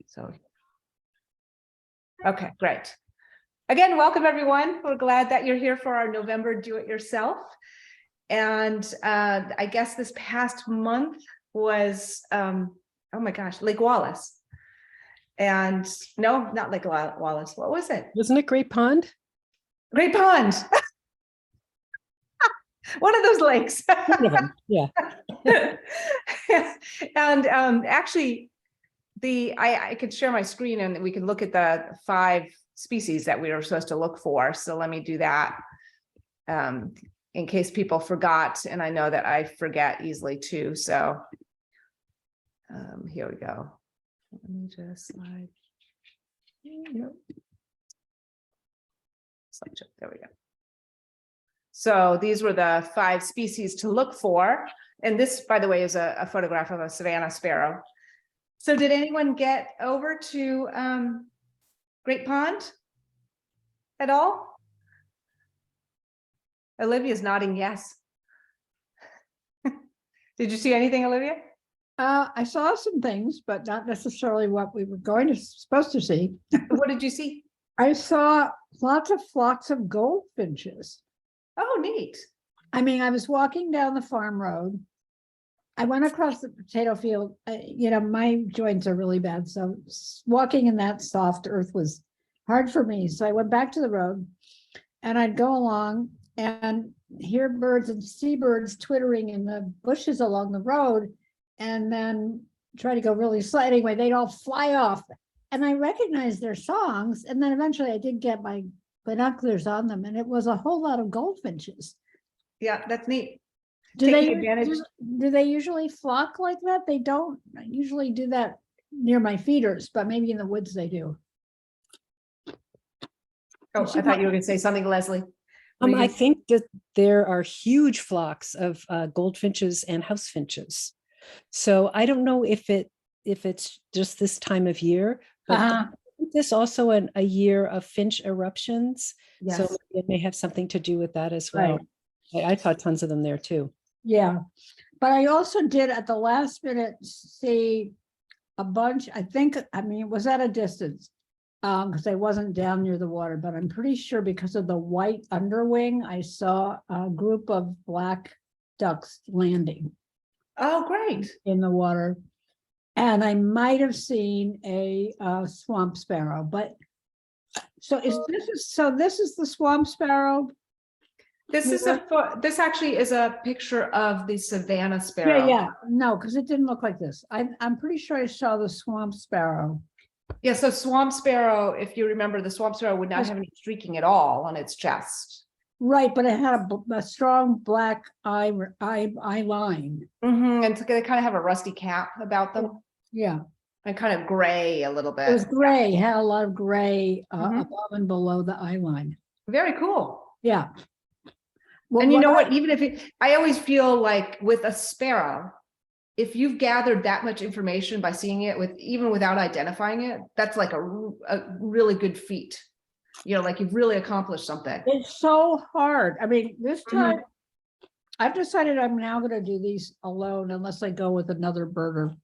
So, okay, great. Again, welcome everyone. We're glad that you're here for our November Do-It-Yourself. And I guess this past month was, oh my gosh, Lake Wallace. And no, not Lake Wallace. What was it? Wasn't it Great Pond? Great Pond. One of those lakes. One of them, yeah. And actually, I could share my screen and we can look at the 5 species that we were supposed to look for. So let me do that in case people forgot. And I know that I forget easily too. So here we go. Let me just slide. There we go. So these were the 5 species to look for. And this, by the way, is a photograph of a savanna sparrow. So did anyone get over to Great Pond at all? Olivia's nodding yes. Did you see anything, Olivia? I saw some things, but not necessarily what we were supposed to see. What did you see? I saw lots of flocks of goldfinches. Oh, neat. I mean, I was walking down the farm road. I went across the potato field. My joints are really bad. So walking in that soft earth was hard for me. So I went back to the road and I'd go along and hear birds and see birds twittering in the bushes along the road. And then try to go really slow. Anyway, they'd all fly off. And I recognized their songs. And then eventually I did get my binoculars on them. And it was a whole lot of goldfinches. Yeah, that's neat. Do Taking they usually flock like that? They don't usually do that near my feeders, but maybe in the woods they do. Oh, I thought you were going to say something, Lesley. I think that there are huge flocks of goldfinches and house finches. So I don't know if it's just this time of year, but this also a year of finch eruptions. Yes. So it may have something to do with that as well. Right. I saw tons of them there too. Yeah, but I also did at the last minute see a bunch. It was at a distance because I wasn't down near the water, but I'm pretty sure because of the white underwing, I saw a group of black ducks landing. Oh, great. In the water. And I might have seen a swamp sparrow, but this is the swamp sparrow. This actually is a picture of the savanna sparrow. Yeah. No, because it didn't look like this. I'm pretty sure I saw the swamp sparrow. Yeah, so swamp sparrow, if you remember, the swamp sparrow would not have any streaking at all on its chest. Right, but it had a strong black eye line. And they kind of have a rusty cap about them. Yeah. And kind of gray a little bit. It was gray, had a lot of gray above and below the eye line. Very cool. Yeah. Well, and you know what, I always feel like with a sparrow, if you've gathered that much information by seeing it even without identifying it, that's like a really good feat. Like you've really accomplished something. It's so hard. I mean, this time I've decided I'm now going to do these alone unless I go with another birder.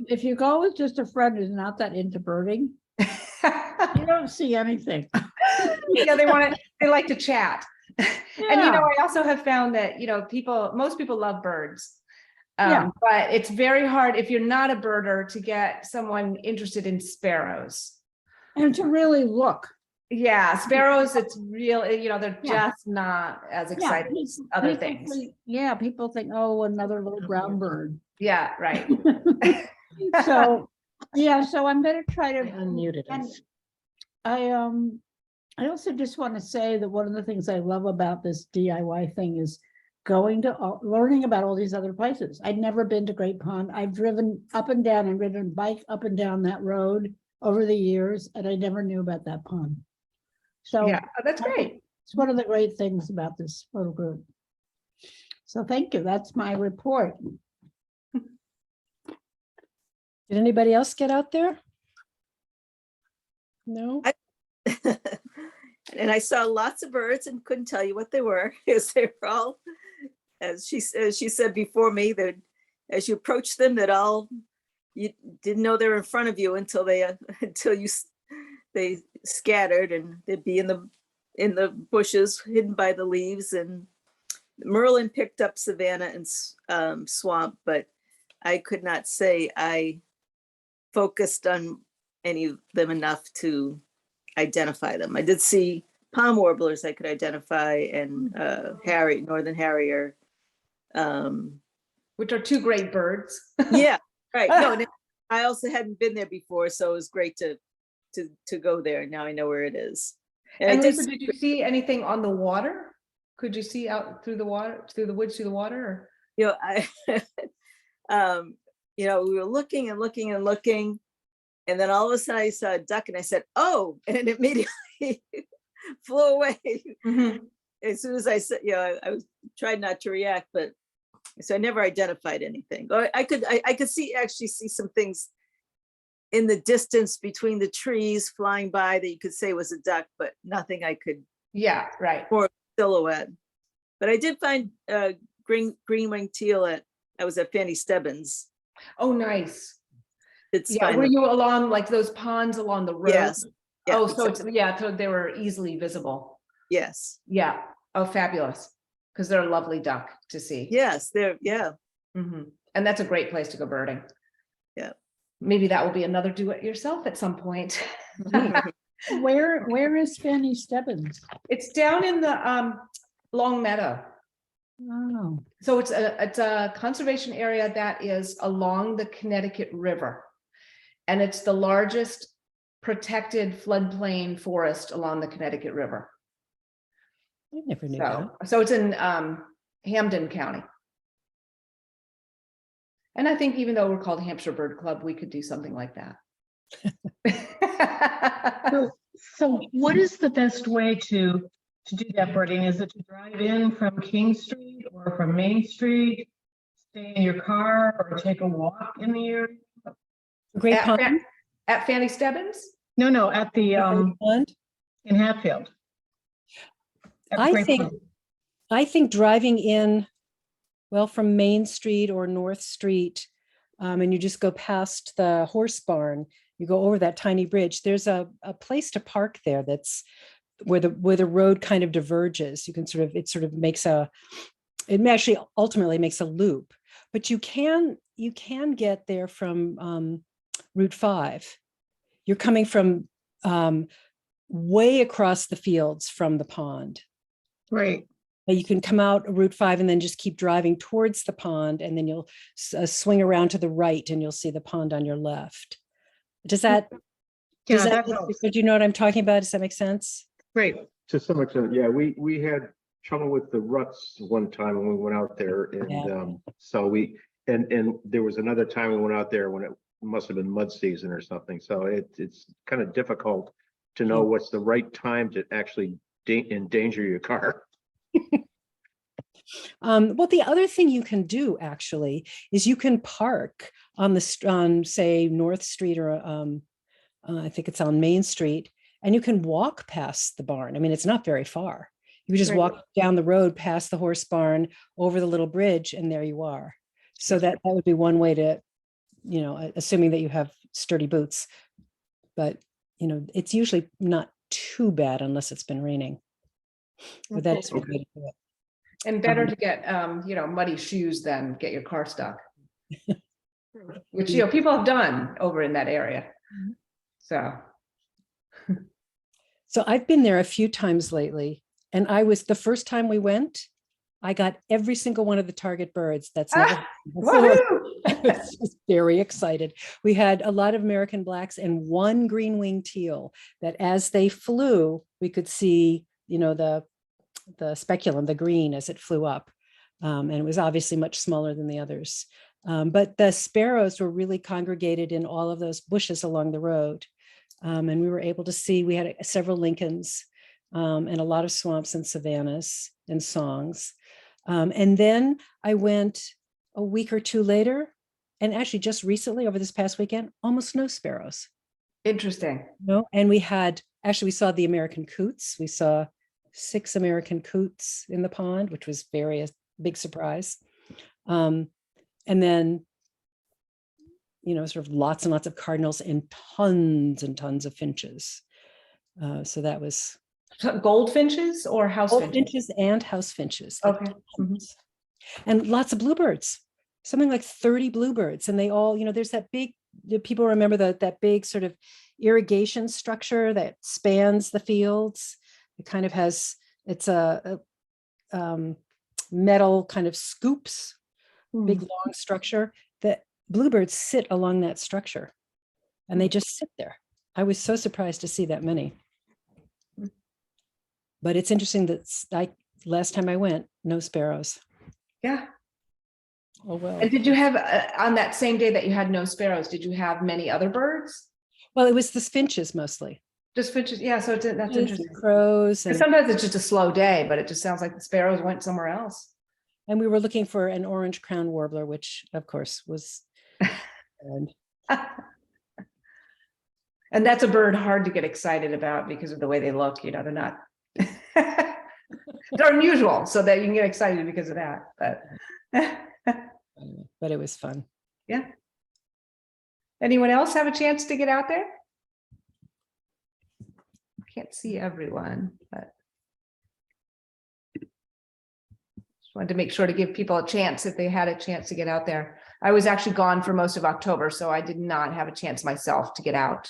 If you go with just a friend who's not that into birding, you don't see anything. Yeah, they like to chat. Yeah. And I also have found that most people love birds. But it's very hard if you're not a birder to get someone interested in sparrows. And to really look. Yeah, sparrows, it's real, they're just not as exciting as other things. People think, oh, another little brown bird. Yeah, right. So I'm going to try to unmute it. I also just want to say that one of the things I love about this DIY thing is learning about all these other places. I'd never been to Great Pond. I've driven up and down and ridden a bike up and down that road over the years, and I never knew about that pond. So yeah, that's great. It's one of the great things about this photo group. So thank you. That's my report. Did anybody else get out there? No. And I saw lots of birds and couldn't tell you what they were because they were all, as she said before me, that as you approach them, they'd all you didn't know they were in front of you until they they scattered, and they'd be in the bushes hidden by the leaves. And Merlin picked up savanna and swamp, but I could not say I focused on any of them enough to identify them. I did see palm warblers I could identify, and northern harrier. Which are two great birds. Yeah, right. No, and I also hadn't been there before, so it was great to go there. Now I know where it is. And I And did Lisa, did you see anything on the water? Could you see out through the water, through the woods, through the water? Or? you know, we were looking and looking and looking, and then all of a sudden I saw a duck, and I said, "Oh!" and it immediately flew away. Mhm. As soon as I said, I was tried not to react, but so I never identified anything. Or I could actually see some things in the distance between the trees flying by that you could say was a duck, but nothing I could Yeah, right. more silhouette. But I did find green-winged teal I was at Fanny Stebbins. Oh, nice. It's Yeah, fine. were you along like those ponds along the road? Yes. Yeah, Oh, so so they were easily visible. yes. Yeah. Oh, fabulous. Because they're a lovely duck to see. Yes, Mhm. And that's a great place to go birding. Yeah. Maybe that will be another do-it-yourself at some point. Where is Fanny Stebbins? It's down in the Long Meadow. Oh, So it's a conservation area that is along the Connecticut River. And it's the largest protected floodplain forest along the Connecticut River. I never knew that. So it's in Hampden County. And I think even though we're called Hampshire Bird Club, we could do something like that. So what is the best way to do that birding? Is it to drive in from King Street or from Main Street, stay in your car, or take a walk in the area? Great At, Pond. at Fanny Stebbins? No, at the Great Pond. in Hatfield. At the I Great think Pond. I think driving in, well, from Main Street or North Street, and you just go past the horse barn, you go over that tiny bridge. There's a place to park there that's where the road kind of diverges. You can it makes it actually ultimately makes a loop, but you can get there from Route 5. You're coming from way across the fields from the pond. Right. You can come out Route 5 and then just keep driving towards the pond, and then you'll swing around to the right and you'll see the pond on your left. Does that, Yeah, that helps. do you know what I'm talking about? Does that make sense? Great. To some extent, yeah, we had trouble with the ruts one time when we went out there, and Yeah. so and there was another time we went out there when it must have been mud season or something. So it's kind of difficult to know what's the right time to actually endanger your car. Well, the other thing you can do actually is you can park on say North Street or I think it's on Main Street, and you can walk past the barn. I mean, it's not very far. You just Right. walk down the road past the horse barn over the little bridge, and there you are. So that would be one way to, assuming that you have sturdy boots, but it's usually not too bad unless it's been raining. But that's a good way to do it. And better to get, muddy shoes than get your car stuck. Which, people have done over in that area. So. So I've been there a few times lately, and the first time we went, I got every single one of the target birds. That's never before. I was just very excited. We had a lot of American blacks and one green-winged teal that as they flew, we could see, the speculum, the green, as it flew up. And it was obviously much smaller than the others. But the sparrows were really congregated in all of those bushes along the road. And we were able to see, we had several Lincolns and a lot of swamps and savannas and songs. And then I went a week or two later, and actually just recently over this past weekend, almost no sparrows. Interesting. No, and we saw the American coots. We saw 6 American coots in the pond, which was a big surprise. And then sort of lots and lots of cardinals and tons of finches. So that was Goldfinches or house finches? goldfinches and house finches. like Okay. tons. And lots of bluebirds, something like 30 bluebirds. And they all, there's that big, people remember that big sort of irrigation structure that spans the fields. It kind of has, it's a metal kind of scoops, big long structure that bluebirds sit along that structure and they just sit there. I was so surprised to see that many. But it's interesting that last time I went, no sparrows. Yeah. Oh, well. And did you have, on that same day that you had no sparrows, did you have many other birds? Well, it was the finches mostly. Just finches? Yeah, so that's Finches and interesting. crows. And And, sometimes it's just a slow day, but it just sounds like the sparrows went somewhere else. and we were looking for an orange crown warbler, which of course was. And And that's a bird hard to get excited about because of the way they look, they're not. They're unusual, so that you can get excited because of that, but it was fun. yeah. Anyone else have a chance to get out there? Can't see everyone, but just wanted to make sure to give people a chance if they had a chance to get out there. I was actually gone for most of October, so I did not have a chance myself to get out.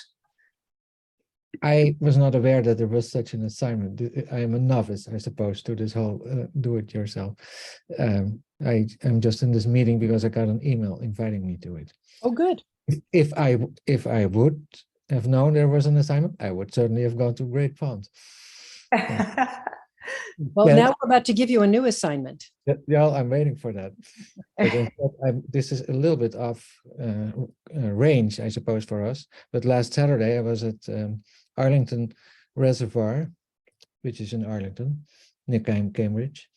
I was not aware that there was such an assignment. I am a novice, I suppose, to this whole do-it-yourself. I am just in this meeting because I got an email inviting me to it. Oh, good. If I would have known there was an assignment, I would certainly have gone to Great Pond. Well, Yeah. now we're about to give you a new assignment. Yeah, I'm waiting for that. But this is a little bit off range, I suppose, for us. But last Saturday I was at Arlington Reservoir, which is in Arlington, near Cambridge.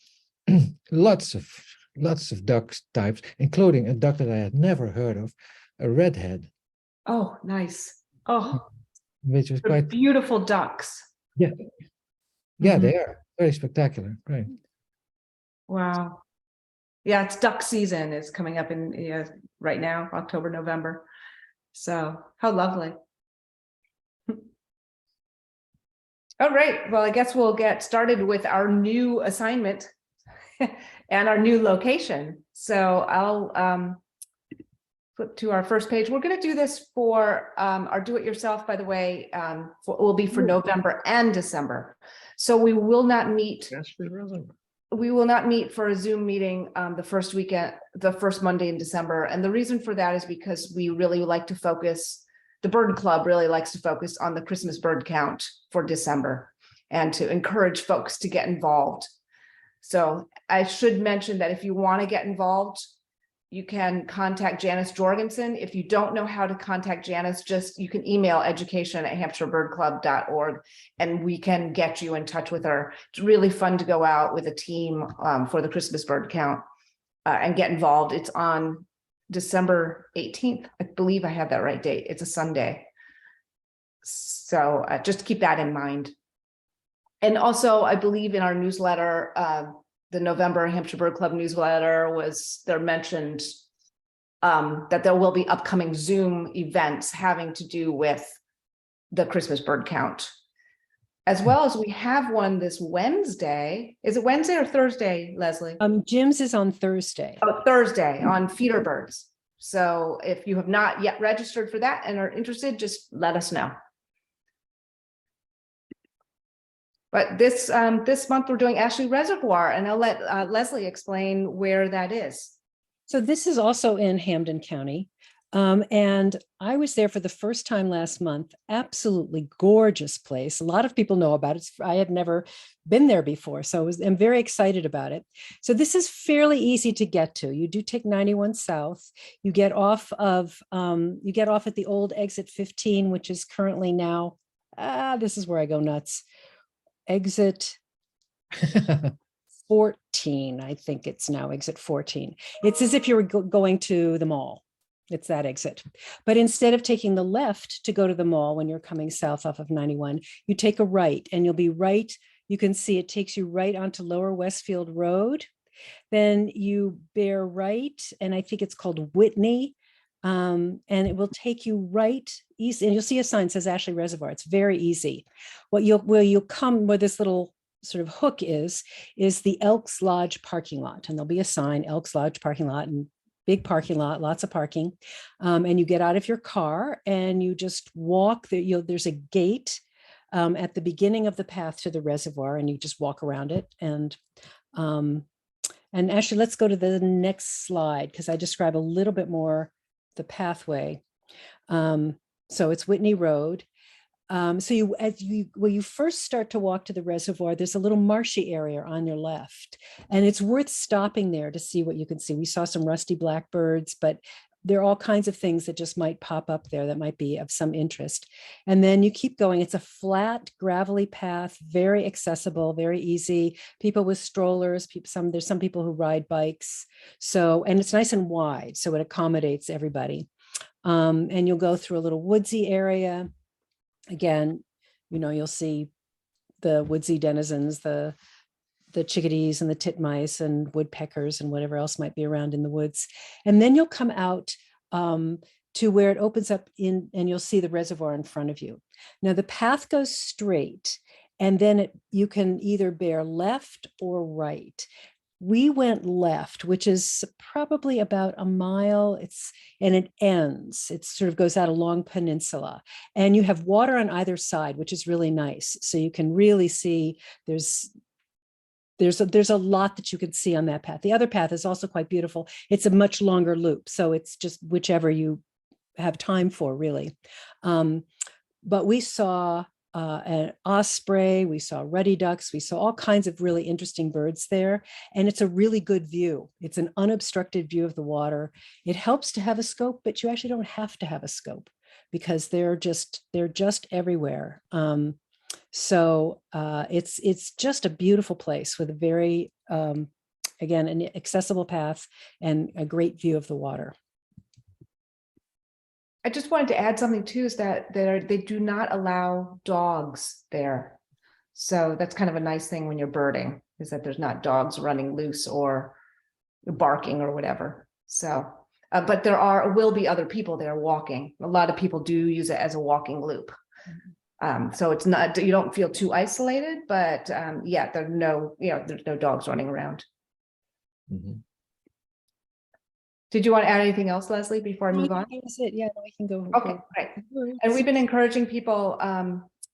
lots of duck types, including a duck that I had never heard of, a redhead, Oh, nice. Oh, which was they're quite, beautiful ducks. yeah, Mhm. they are very spectacular. Right. Wow. Yeah, it's duck season is coming up in right now, October, November. So how lovely. All right, well, I guess we'll get started with our new assignment and our new location. So I'll flip to our first page. We're going to do this for our do-it-yourself, by the way, will be for November and December. So we will not meet. Ashley Reservoir. We will not meet for a Zoom meeting the first weekend, the first Monday in December. And the reason for that is because we really like to focus, the Bird Club really likes to focus on the Christmas bird count for December and to encourage folks to get involved. So I should mention that if you want to get involved, you can contact Janice Jorgensen. If you don't know how to contact Janice, you can email education@hampshirebirdclub.org and we can get you in touch with her. It's really fun to go out with a team for the Christmas bird count and get involved. It's on December 18th. I believe I have that right date. It's a Sunday. So just keep that in mind. And also, I believe in our newsletter, the November Hampshire Bird Club newsletter there mentioned that there will be upcoming Zoom events having to do with the Christmas bird count. As well as we have one this Wednesday. Is it Wednesday or Thursday, Lesley? Jim's is on Thursday. Oh, Thursday on feeder birds. So if you have not yet registered for that and are interested, just let us know. But this month we're doing Ashley Reservoir, and I'll let Lesley explain where that is. So this is also in Hampden County. And I was there for the first time last month. Absolutely gorgeous place. A lot of people know about it. I had never been there before, so I'm very excited about it. So this is fairly easy to get to. You do take 91 South. You get off at the old exit 15, which is currently now, this is where I go nuts. Exit 14, I think it's now exit 14. It's as if you were going to the mall. It's that exit. But instead of taking the left to go to the mall when you're coming south off of 91, you take a right and you'll be right. You can see it takes you right onto Lower Westfield Road. Then you bear right, and I think it's called Whitney. And it will take you right east, and you'll see a sign that says Ashley Reservoir. It's very easy. Where you'll come, where this little sort of hook is the Elks Lodge parking lot. And there'll be a sign, Elks Lodge parking lot, and big parking lot, lots of parking. And you get out of your car and you just walk there. There's a gate at the beginning of the path to the reservoir, and you just walk around it. And actually, let's go to the next slide, because I describe a little bit more the pathway. So it's Whitney Road. So when you first start to walk to the reservoir, there's a little marshy area on your left, and it's worth stopping there to see what you can see. We saw some rusty blackbirds, but there are all kinds of things that just might pop up there that might be of some interest. And then you keep going. It's a flat, gravelly path, very accessible, very easy. People with strollers, there's some people who ride bikes. So, and it's nice and wide, so it accommodates everybody. And you'll go through a little woodsy area. Again, you'll see the woodsy denizens, the chickadees and the titmice and woodpeckers and whatever else might be around in the woods. And then you'll come out to where it opens up and you'll see the reservoir in front of you. Now the path goes straight, and then you can either bear left or right. We went left, which is probably about a mile. And it ends. It sort of goes out a long peninsula, and you have water on either side, which is really nice. So you can really see there's a lot that you can see on that path. The other path is also quite beautiful. It's a much longer loop, so it's just whichever you have time for, really. But we saw an osprey, we saw ruddy ducks, we saw all kinds of really interesting birds there. And it's a really good view. It's an unobstructed view of the water. It helps to have a scope, but you actually don't have to have a scope, because they're just everywhere. So it's just a beautiful place with a very, again, an accessible path and a great view of the water. I just wanted to add something too, is that they do not allow dogs there. So that's kind of a nice thing when you're birding, is that there's not dogs running loose or barking or whatever. So, but will be other people there walking. A lot of people do use it as a walking loop. So it's not, you don't feel too isolated, but yeah, there's no dogs running around. Mhm. Did you want to add anything else, Lesley, before I move on? That was it. Yeah, we can go. Okay, great. And we've been encouraging people,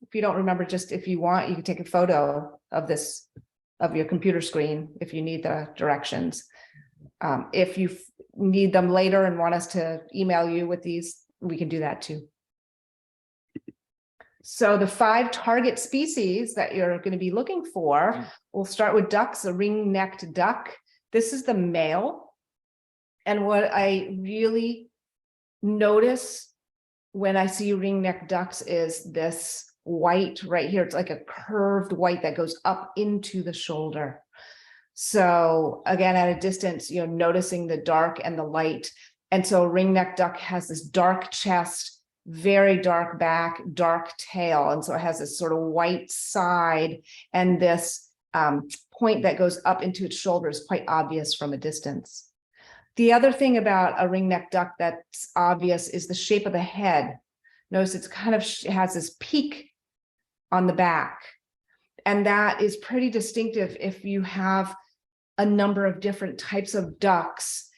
if you don't remember, just if you want, you can take a photo of your computer screen if you need the directions. If you need them later and want us to email you with these, we can do that too. So the 5 target species that you're going to be looking for, we'll start with ducks, a ring-necked duck. This is the male. And what I really notice when I see ring-necked ducks is this white right here. It's like a curved white that goes up into the shoulder. So again, at a distance, noticing the dark and the light. And so ring-necked duck has this dark chest, very dark back, dark tail. And so it has this sort of white side, and this point that goes up into its shoulder is quite obvious from a distance. The other thing about a ring-necked duck that's obvious is the shape of the head. Notice it's kind of has this peak on the back. And that is pretty distinctive if you have a number of different types of ducks.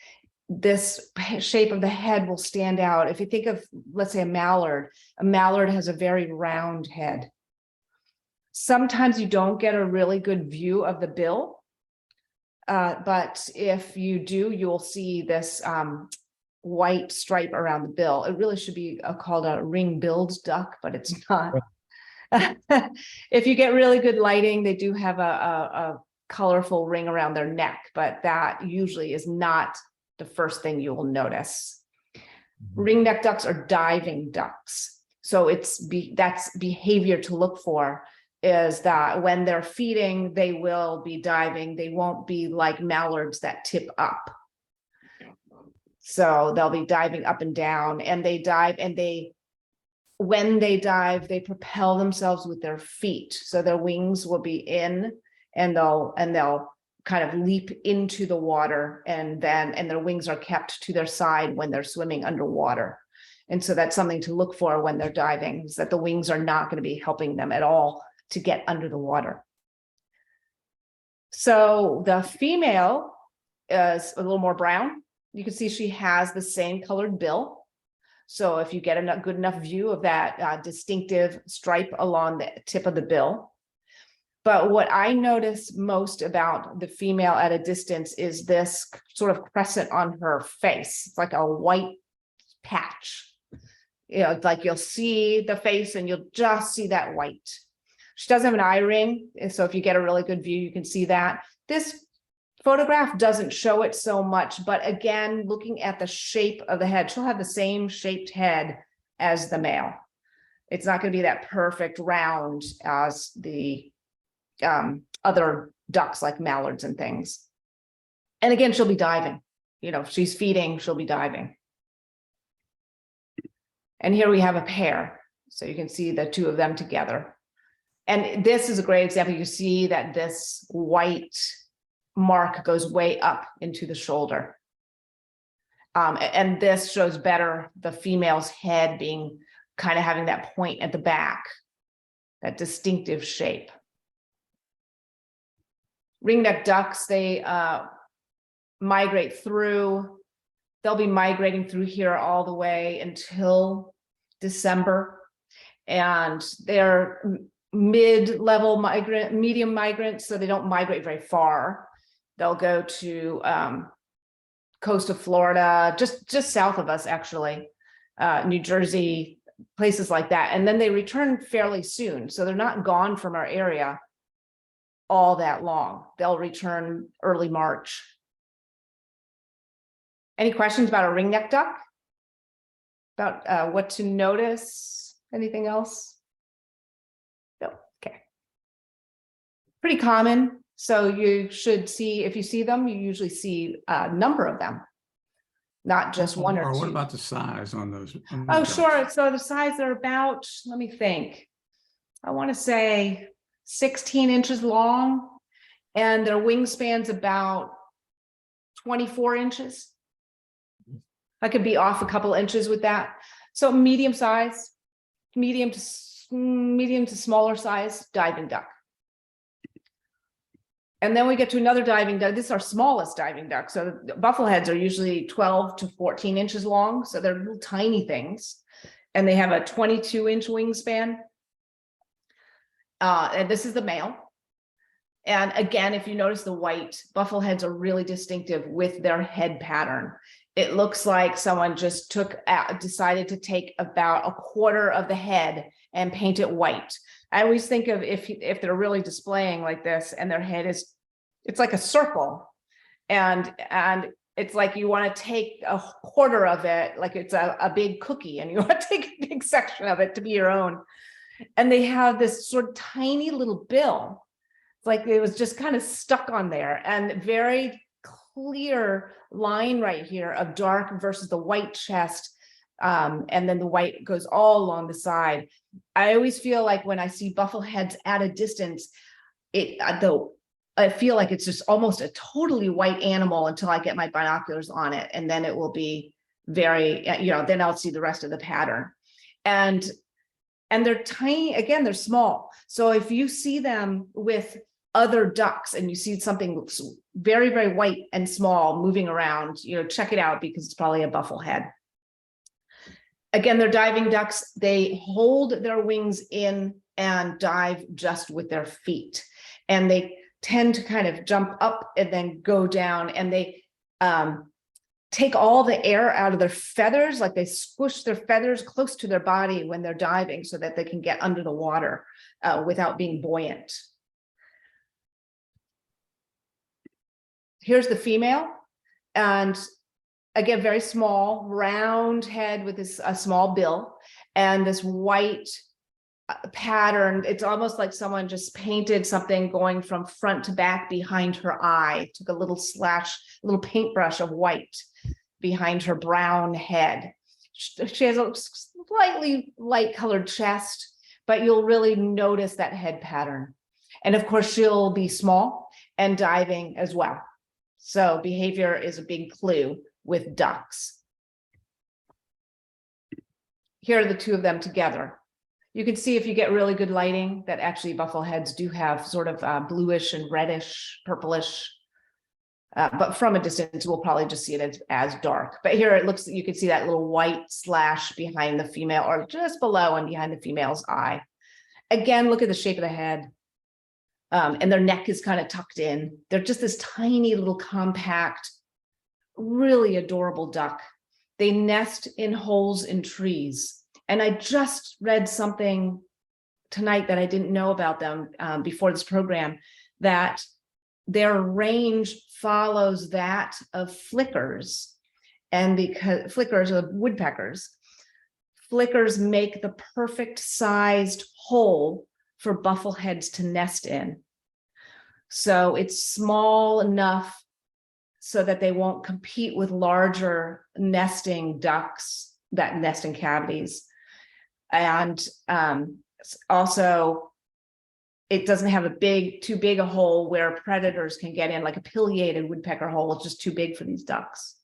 This shape of the head will stand out. If you think of, let's say, a mallard has a very round head. Sometimes you don't get a really good view of the bill. But if you do, you'll see this white stripe around the bill. It really should be called a ring-billed duck, but it's not. If you get really good lighting, they do have a colorful ring around their neck, but that usually is not the first thing you will notice. Ring-necked ducks are diving ducks. So that's behavior to look for, is that when they're feeding, they will be diving. They won't be like mallards that tip up. So they'll be diving up and down, and they dive, and when they dive, they propel themselves with their feet. So their wings will be in, and they'll kind of leap into the water, and their wings are kept to their side when they're swimming underwater. And so that's something to look for when they're diving, is that the wings are not going to be helping them at all to get under the water. So the female is a little more brown. You can see she has the same colored bill. So if you get a good enough view of that distinctive stripe along the tip of the bill. But what I notice most about the female at a distance is this sort of crescent on her face. It's like a white patch. You know, it's like you'll see the face and you'll just see that white. She does have an eye ring. So if you get a really good view, you can see that. This photograph doesn't show it so much, but again, looking at the shape of the head, she'll have the same shaped head as the male. It's not going to be that perfect round as the other ducks like mallards and things. And again, she'll be diving. You know, if she's feeding, she'll be diving. And here we have a pair. So you can see the two of them together. And this is a great example. You see that this white mark goes way up into the shoulder. And this shows better the female's head being kind of having that point at the back, that distinctive shape. Ringneck ducks, they migrate through. They'll be migrating through here all the way until December. And they're mid-level migrant, medium migrants, so they don't migrate very far. They'll go to coast of Florida, just south of us, actually, New Jersey, places like that. And then they return fairly soon. So they're not gone from our area all that long. They'll return early March. Any questions about a ringneck duck? About what to notice? Anything else? No, okay. Pretty common. So you should see, if you see them, you usually see a number of them, not just one or two. What about the size on those? Oh, sure. So the size are about, let me think. I want to say 16 inches long, and their wingspan's about 24 inches. I could be off a couple inches with that. So medium size, medium to smaller size diving duck. And then we get to another diving duck. This is our smallest diving duck. So the buffleheads are usually 12 to 14 inches long. So they're little tiny things. And they have a 22-inch wingspan. And this is the male. And again, if you notice the white, buffleheads are really distinctive with their head pattern. It looks like someone just decided to take about a quarter of the head and paint it white. I always think of if they're really displaying like this and their head is, it's like a circle. And it's like you want to take a quarter of it, like it's a big cookie, and you want to take a big section of it to be your own. And they have this sort of tiny little bill. It's like it was just kind of stuck on there, and very clear line right here of dark versus the white chest. And then the white goes all along the side. I always feel like when I see buffleheads at a distance, I feel like it's just almost a totally white animal until I get my binoculars on it. And then it will be very, then I'll see the rest of the pattern. And they're tiny, again, they're small. So if you see them with other ducks and you see something looks very, very white and small moving around, check it out, because it's probably a bufflehead. Again, they're diving ducks. They hold their wings in and dive just with their feet. And they tend to kind of jump up and then go down, and they take all the air out of their feathers, like they squish their feathers close to their body when they're diving so that they can get under the water without being buoyant. Here's the female, and again, very small, round head with this small bill and this white pattern. It's almost like someone just painted something going from front to back behind her eye, took a little paintbrush of white behind her brown head. She has a slightly light colored chest, but you'll really notice that head pattern. And of course, she'll be small, and diving as well. So behavior is a big clue with ducks. Here are the two of them together. You can see if you get really good lighting that actually buffleheads do have sort of bluish and reddish, purplish. But from a distance, we'll probably just see it as dark. But here it looks, you can see that little white slash behind the female, or just below and behind the female's eye. Again, look at the shape of the head. And their neck is kind of tucked in. They're just this tiny little compact, really adorable duck. They nest in holes in trees. And I just read something tonight that I didn't know about them before this program, that their range follows that of flickers. And because flickers are woodpeckers, flickers make the perfect sized hole for buffleheads to nest in. So it's small enough so that they won't compete with larger nesting ducks that nest in cavities. And also, it doesn't have too big a hole where predators can get in, like a pileated woodpecker hole. It's just too big for these ducks.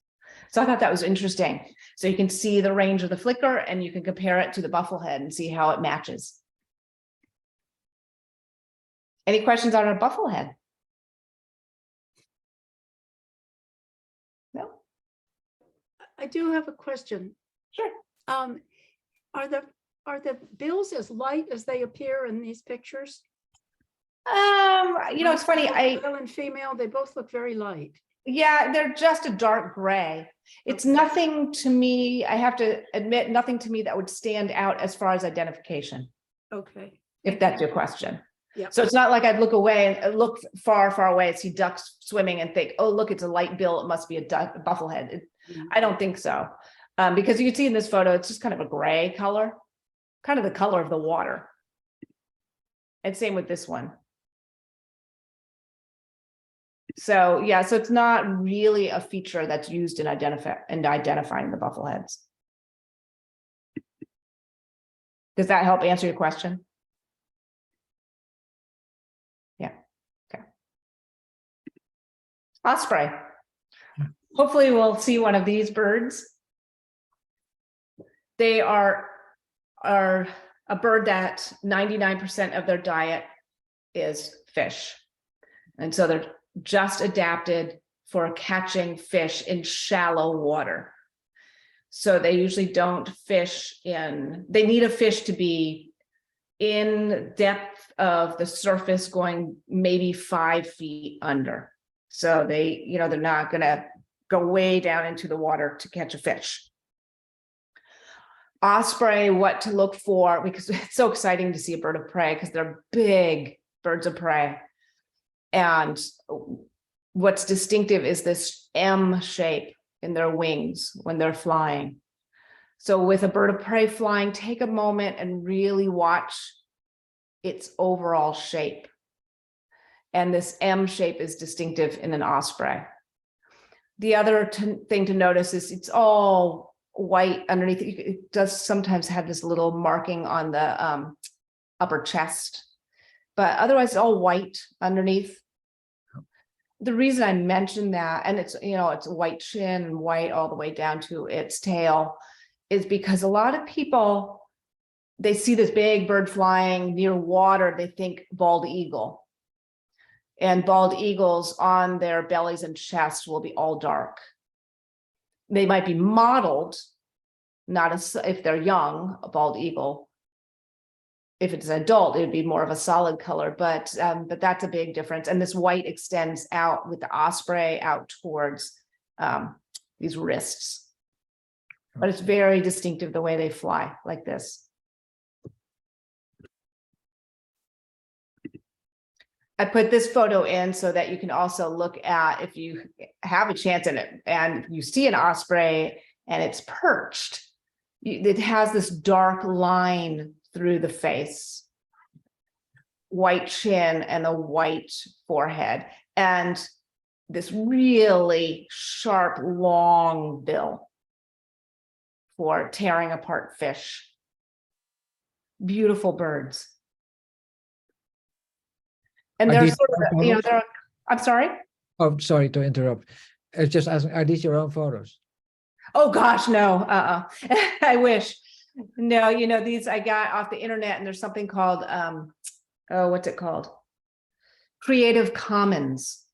So I thought that was interesting. So you can see the range of the flicker and you can compare it to the bufflehead and see how it matches. Any questions on a bufflehead? No? I do have a question. Sure. Are the bills as light as they appear in these pictures? It's funny. Male and female, they both look very light. Yeah, they're just a dark gray. It's nothing to me, I have to admit, nothing to me that would stand out as far as identification, Okay. if that's your question. Yeah. So it's not like I'd look away and look far, far away and see ducks swimming and think, oh, look, it's a light bill. It must be a bufflehead. I don't think so. Because you can see in this photo, it's just kind of a gray color, kind of the color of the water. And same with this one. So yeah, so it's not really a feature that's used in identifying the buffleheads. Does that help answer your question? Yeah. Okay. Osprey. Hopefully we'll see one of these birds. They are a bird that 99% of their diet is fish. And so they're just adapted for catching fish in shallow water. So they usually don't fish they need a fish to be in depth of the surface going maybe 5 feet under. So they're not gonna go way down into the water to catch a fish. Osprey, what to look for, because it's so exciting to see a bird of prey because they're big birds of prey. And what's distinctive is this M shape in their wings when they're flying. So with a bird of prey flying, take a moment and really watch its overall shape. And this M shape is distinctive in an osprey. The other thing to notice is it's all white underneath. It does sometimes have this little marking on the upper chest, but otherwise it's all white underneath. The reason I mentioned that, and it's a white chin and white all the way down to its tail, is because a lot of people, they see this big bird flying near water, they think bald eagle. And bald eagles on their bellies and chests will be all dark. They might be mottled, not as if they're young, a bald eagle. If it's an adult, it would be more of a solid color, but that's a big difference. And this white extends out with the osprey out towards these wrists. But it's very distinctive the way they fly like this. I put this photo in so that you can also look at, if you have a chance in it and you see an osprey and it's perched, it has this dark line through the face, white chin and a white forehead, and this really sharp, long bill for tearing apart fish. Beautiful birds. And Are they're these sort of, photos? I'm sorry. Oh, sorry to interrupt. It's just asking, are these your own photos? Oh, gosh, no, I wish. No, you know, these I got off the internet, and there's something called, oh, what's it called? Creative Commons.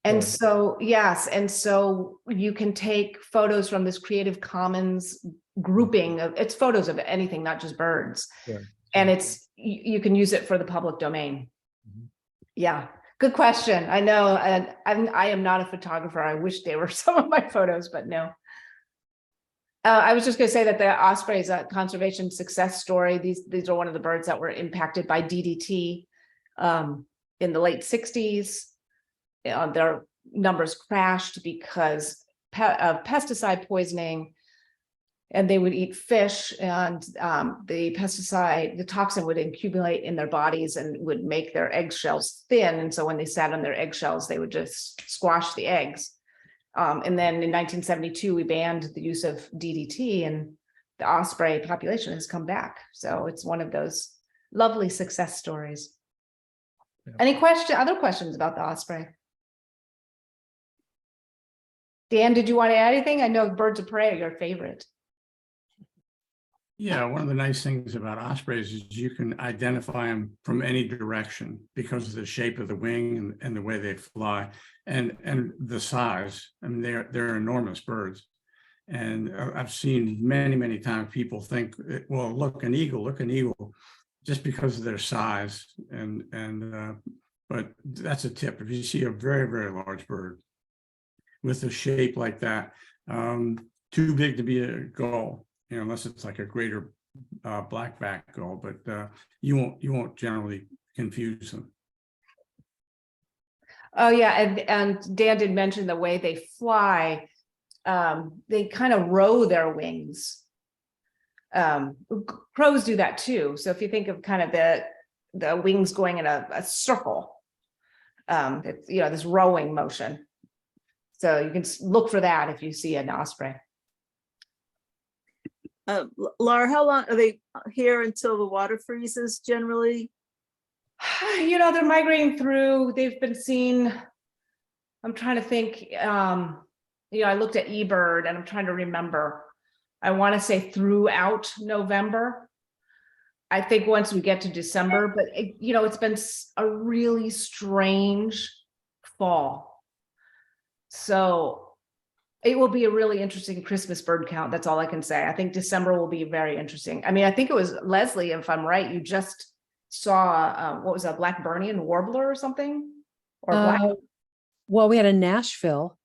And Sure. so, yes, and so you can take photos from this Creative Commons grouping of, it's photos of anything, not just birds. Sure. And it's, you can use it for the public domain. Mhm. Yeah, good question. I know, and I am not a photographer. I wish they were some of my photos, but no. I was just going to say that the osprey is a conservation success story. These are one of the birds that were impacted by DDT in the late 60s. Their numbers crashed because of pesticide poisoning, and they would eat fish, and the toxin would accumulate in their bodies and would make their eggshells thin. And so when they sat on their eggshells, they would just squash the eggs. And then in 1972, we banned the use of DDT, and the osprey population has come back. So it's one of those lovely success stories. Yeah. Any other questions about the osprey? Dan, did you want to add anything? I know birds of prey are your favorite. Yeah, one of the nice things about ospreys is you can identify them from any direction because of the shape of the wing and the way they fly and the size. I mean, they're enormous birds. And I've seen many times people think, well, look, an eagle, just because of their size. But that's a tip. If you see a very large bird with a shape like that, too big to be a gull, unless it's like a greater blackback gull, but you won't generally confuse them. Oh yeah, and Dan did mention the way they fly. They kind of row their wings. Crows do that too. So if you think of kind of the wings going in a circle, it's, this rowing motion. So you can look for that if you see an osprey. Laura, how long are they here until the water freezes generally? They're migrating through. They've been seen. I'm trying to think. I looked at eBird, and I'm trying to remember. I want to say throughout November. I think once we get to December, but it's been a really strange fall. So it will be a really interesting Christmas bird count. That's all I can say. I think December will be very interesting. I mean, I think it was Lesley, if I'm right, you just saw, what was that, Blackburnian warbler or something? Or well, we had a Nashville,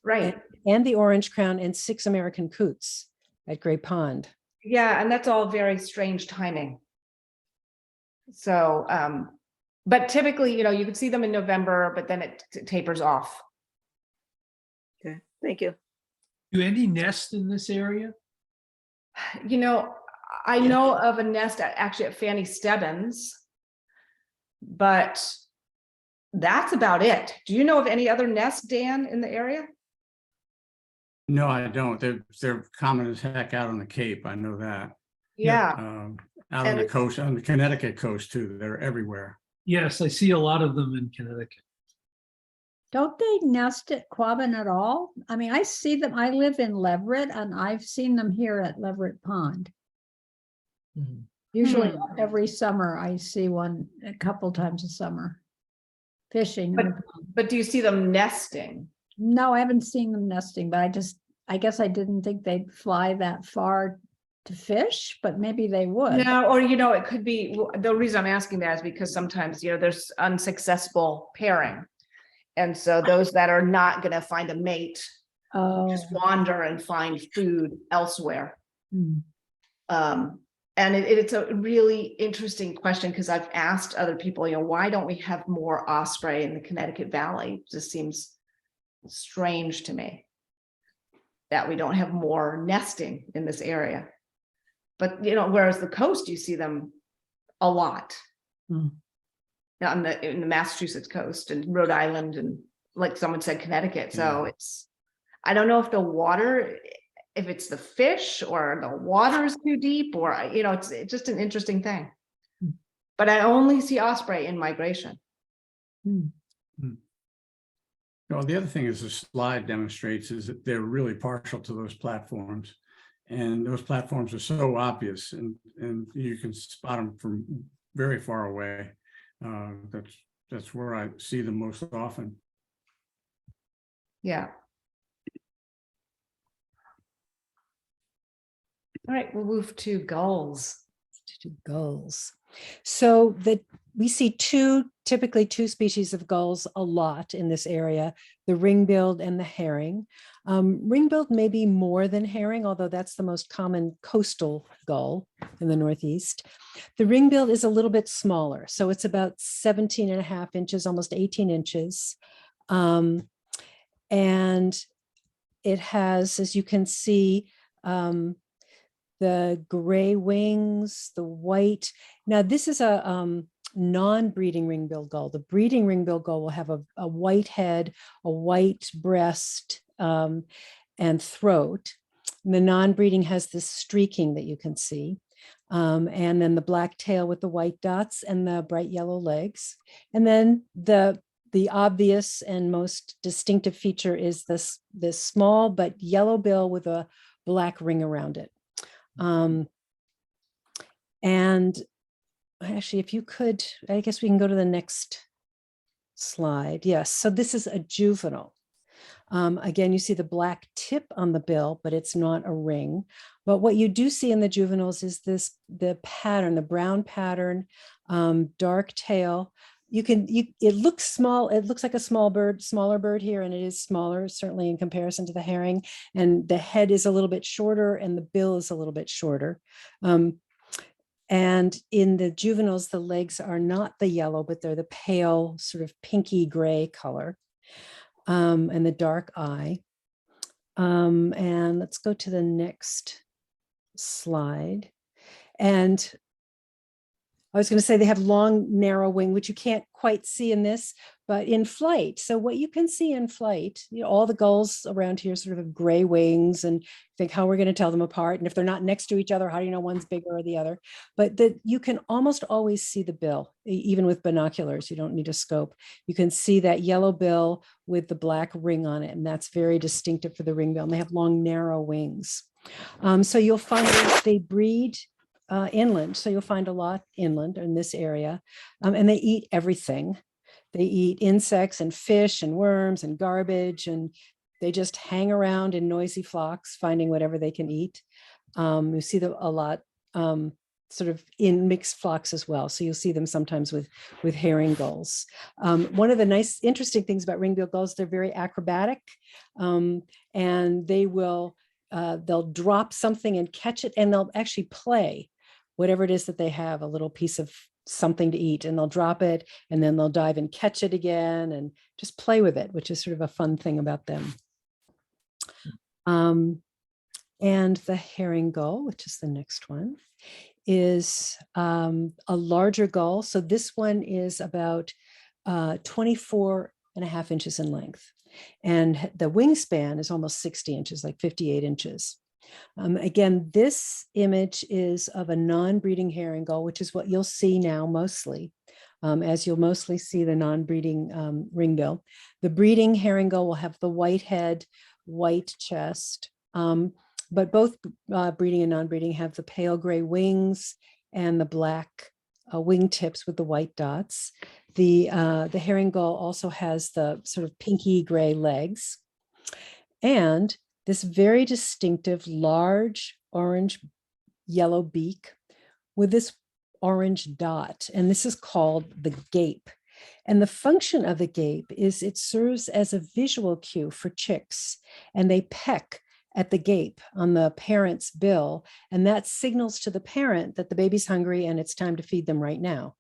right. and the orange crown, and 6 American coots at Great Pond. Yeah, and that's all very strange timing. So, but typically, you can see them in November, but then it tapers off. Okay, thank you. Do any nest in this area? I know of a nest actually at Fanny Stebbins, but that's about it. Do you know of any other nests, Dan, in the area? No, I don't. They're common as heck out on the Cape. I know that. Yeah. Out on the coast, on the Connecticut coast too. They're everywhere. Yes, I see a lot of them in Connecticut. Don't they nest at Quabbin at all? I mean, I see them. I live in Leverett, and I've seen them here at Leverett Pond. Mhm. Usually every summer I see one a couple times a summer fishing. in the pond. But do you see them nesting? No, I haven't seen them nesting, but I guess I didn't think they'd fly that far to fish, but maybe they would. No, or it could be, the reason I'm asking that is because sometimes, there's unsuccessful pairing. And so those that are not going to find a mate just wander and find food elsewhere. Hmm. And it's a really interesting question, because I've asked other people, why don't we have more osprey in the Connecticut Valley? It just seems strange to me that we don't have more nesting in this area. But, whereas the coast, you see them a lot. Hmm. In the Massachusetts coast and Rhode Island, and like someone said, Connecticut. So I don't know if the water, if it's the fish or the water is too deep, or, it's just an interesting thing. But I only see osprey in migration. Well, the other thing is the slide demonstrates is that they're really partial to those platforms. And those platforms are so obvious and you can spot them from very far away. That's where I see them most often. Yeah. All right, we'll move to gulls. To gulls. So we see typically two species of gulls a lot in this area, the ring-billed and the herring. Ring-billed may be more than herring, although that's the most common coastal gull in the Northeast. The ring-billed is a little bit smaller, so it's about 17.5 inches, almost 18 inches. And it has, as you can see, the gray wings, the white. Now, this is a non-breeding ring-billed gull. The breeding ring-billed gull will have a white head, a white breast, and throat. And the non-breeding has this streaking that you can see. And then the black tail with the white dots and the bright yellow legs. And then the obvious and most distinctive feature is this small but yellow bill with a black ring around it. And actually, if you could, I guess we can go to the next slide. Yes, so this is a juvenile. Again, you see the black tip on the bill, but it's not a ring. But what you do see in the juveniles is the pattern, the brown pattern, dark tail. It looks small. It looks like a smaller bird here, and it is smaller, certainly in comparison to the herring. And the head is a little bit shorter and the bill is a little bit shorter. And in the juveniles, the legs are not the yellow, but they're the pale sort of pinky gray color, and the dark eye. And let's go to the next slide. And I was going to say they have long, narrow wing, which you can't quite see in this, but in flight. So what you can see in flight, all the gulls around here sort of have gray wings, and think how we're going to tell them apart. And if they're not next to each other, how do you know one's bigger or the other? But you can almost always see the bill, even with binoculars. You don't need a scope. You can see that yellow bill with the black ring on it, and that's very distinctive for the ringbill. And they have long, narrow wings. So you'll find they breed inland. So you'll find a lot inland in this area, and they eat everything. They eat insects and fish and worms and garbage, and they just hang around in noisy flocks, finding whatever they can eat. You see them a lot sort of in mixed flocks as well. So you'll see them sometimes with herring gulls. One of the nice, interesting things about ring-billed gulls, they're very acrobatic, and they will, they'll drop something and catch it, and they'll actually play whatever it is that they have, a little piece of something to eat, and they'll drop it, and then they'll dive and catch it again and just play with it, which is sort of a fun thing about them. And the herring gull, which is the next one, is a larger gull. So this one is about 24.5 inches in length. And the wingspan is almost 60 inches, like 58 inches. Again, this image is of a non-breeding herring gull, which is what you'll see now mostly, as you'll mostly see the non-breeding ringbill. The breeding herring gull will have the white head, white chest, but both breeding and non-breeding have the pale gray wings and the black wing tips with the white dots. The herring gull also has the sort of pinky gray legs, and this very distinctive large orange yellow beak with this orange dot, and this is called the gape. And the function of the gape is it serves as a visual cue for chicks, and they peck at the gape on the parent's bill, and that signals to the parent that the baby's hungry and it's time to feed them right now.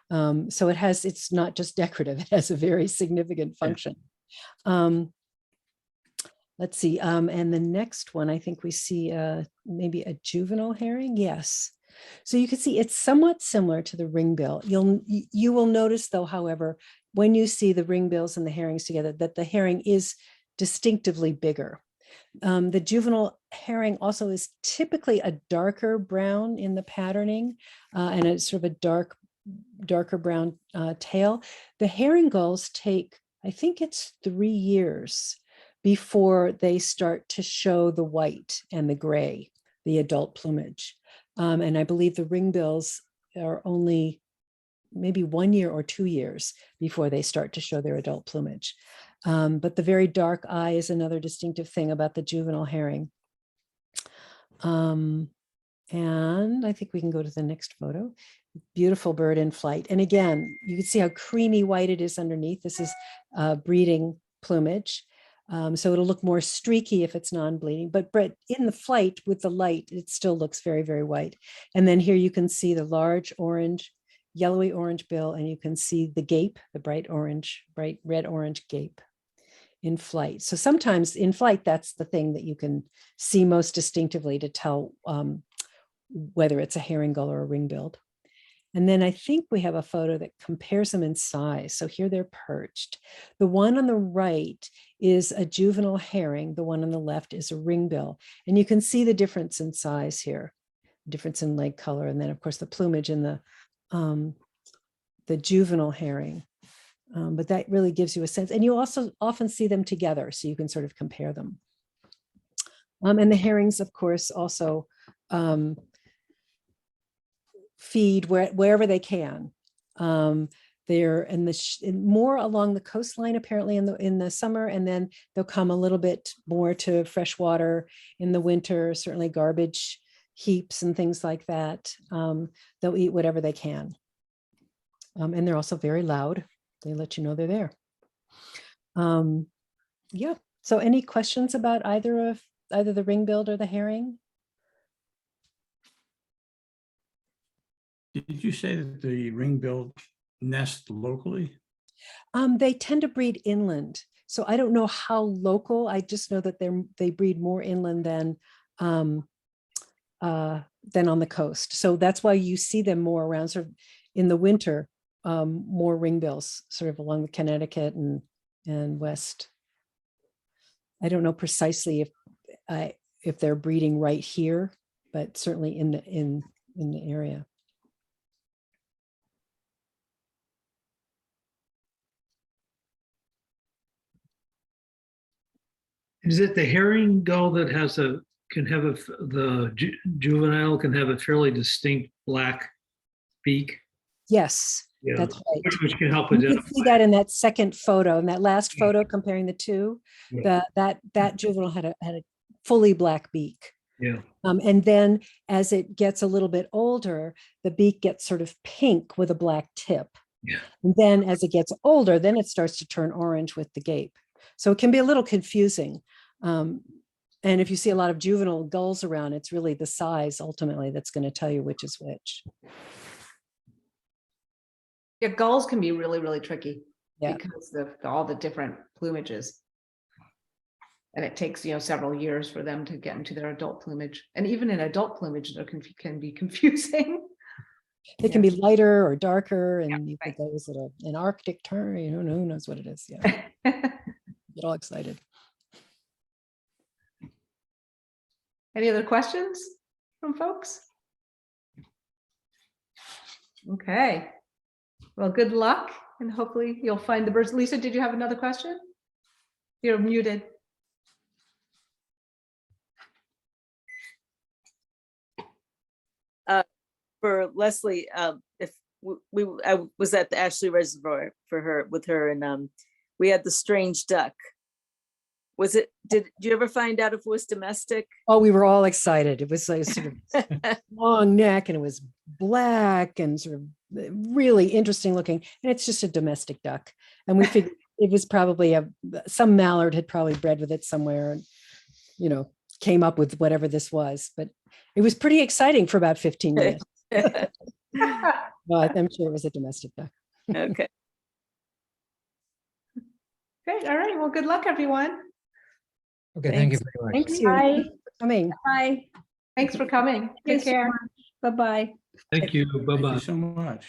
So it's not just decorative, it has a very significant function. Let's see, and the next one, I think we see maybe a juvenile herring. Yes. So you can see it's somewhat similar to the ringbill. You will notice though, however, when you see the ringbills and the herrings together, that the herring is distinctively bigger. The juvenile herring also is typically a darker brown in the patterning, and it's sort of a darker brown tail. The herring gulls take I think it's 3 years before they start to show the white and the gray, the adult plumage. And I believe the ringbills are only maybe 1 year or 2 years before they start to show their adult plumage. But the very dark eye is another distinctive thing about the juvenile herring. And I think we can go to the next photo. Beautiful bird in flight. And again, you can see how creamy white it is underneath. This is breeding plumage. So it'll look more streaky if it's non-bleeding, but in the flight with the light, it still looks very, very white. And then here you can see the large orange, yellowy orange bill, and you can see the gape, the bright red orange gape in flight. So sometimes in flight, that's the thing that you can see most distinctively to tell whether it's a herring gull or a ring-billed. And then I think we have a photo that compares them in size. So here they're perched. The one on the right is a juvenile herring. The one on the left is a ringbill. And you can see the difference in size here, difference in leg color. And then of course the plumage in the juvenile herring. But that really gives you a sense. And you also often see them together, so you can sort of compare them. And the herrings, of course, also feed wherever they can. They're more along the coastline apparently in the summer, and then they'll come a little bit more to freshwater in the winter, certainly garbage heaps and things like that. They'll eat whatever they can. And they're also very loud. They let you know they're there. Yeah, so any questions about either the ring-billed or the herring? Did you say that the ring-billed nest locally? They tend to breed inland. So I don't know how local. I just know that they breed more inland than on the coast. So that's why you see them more around sort of in the winter, more ringbills sort of along the Connecticut and west. I don't know precisely if they're breeding right here, but certainly in the area. Is it the herring gull that the juvenile can have a fairly distinct black beak? Yes, Yeah, that's right. which can help You can identify. see that in that second photo, in that last photo comparing the two. Yeah. That juvenile had a fully black beak. Yeah. And then as it gets a little bit older, the beak gets sort of pink with a black tip. Yeah. And then as it gets older, then it starts to turn orange with the gape. So it can be a little confusing. And if you see a lot of juvenile gulls around, it's really the size ultimately that's going to tell you which is which. Yeah, gulls can be really, really tricky Yeah. because of all the different plumages. And it takes, several years for them to get into their adult plumage. And even in adult plumage, there can be confusing. It can be lighter or darker, and Yeah, you right. think, oh, is it an Arctic tern? Who knows what it is? Yeah, get all excited. Any other questions from folks? Okay. Well, good luck, and hopefully you'll find the birds. Lisa, did you have another question? You're muted. For Lesley, if I was at the Ashley Reservoir with her, and we had the strange duck. Did you ever find out if it was domestic? Oh, we were all excited. It was like sort of long neck, and it was black and sort of really interesting looking. And it's just a domestic duck. And we figured it was probably some mallard had probably bred with it somewhere, and came up with whatever this was. But it was pretty exciting for about 15 minutes. But I'm sure it was a domestic duck. Okay. Great. All right. Well, good luck, everyone. Okay, thank you very much. Thanks you Bye. for coming. Bye. Thanks for coming. Take care. Bye-bye. Thank you. Thank Bye-bye. you so much.